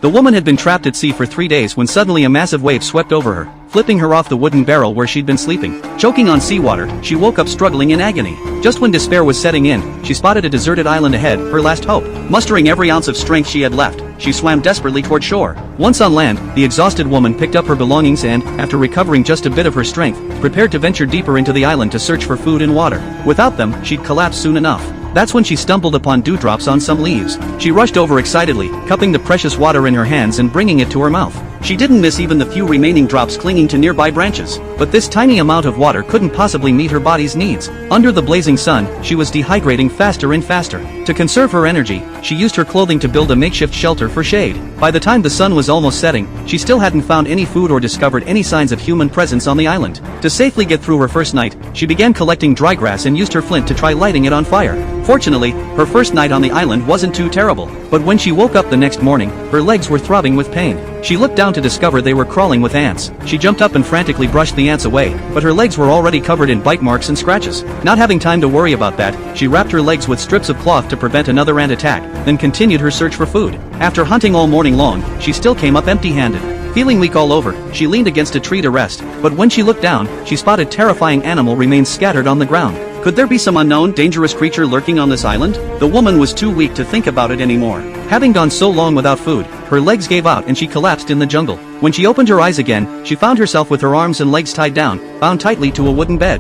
The woman had been trapped at sea for 3 days when suddenly a massive wave swept over her, flipping her off the wooden barrel where she'd been sleeping. Choking on seawater, she woke up struggling in agony. Just when despair was setting in, she spotted a deserted island ahead, her last hope. Mustering every ounce of strength she had left, she swam desperately toward shore. Once on land, the exhausted woman picked up her belongings and, after recovering just a bit of her strength, prepared to venture deeper into the island to search for food and water. Without them, she'd collapse soon enough. That's when she stumbled upon dewdrops on some leaves. She rushed over excitedly, cupping the precious water in her hands and bringing it to her mouth. She didn't miss even the few remaining drops clinging to nearby branches. But this tiny amount of water couldn't possibly meet her body's needs. Under the blazing sun, she was dehydrating faster and faster. To conserve her energy, she used her clothing to build a makeshift shelter for shade. By the time the sun was almost setting, she still hadn't found any food or discovered any signs of human presence on the island. To safely get through her first night, she began collecting dry grass and used her flint to try lighting it on fire. Fortunately, her first night on the island wasn't too terrible. But when she woke up the next morning, her legs were throbbing with pain. She looked down to discover they were crawling with ants. She jumped up and frantically brushed the ants away, but her legs were already covered in bite marks and scratches. Not having time to worry about that, she wrapped her legs with strips of cloth to prevent another ant attack, then continued her search for food. After hunting all morning long, she still came up empty-handed. Feeling weak all over, she leaned against a tree to rest, but when she looked down, she spotted a terrifying animal remains scattered on the ground. Could there be some unknown, dangerous creature lurking on this island? The woman was too weak to think about it anymore. Having gone so long without food, her legs gave out and she collapsed in the jungle. When she opened her eyes again, she found herself with her arms and legs tied down, bound tightly to a wooden bed.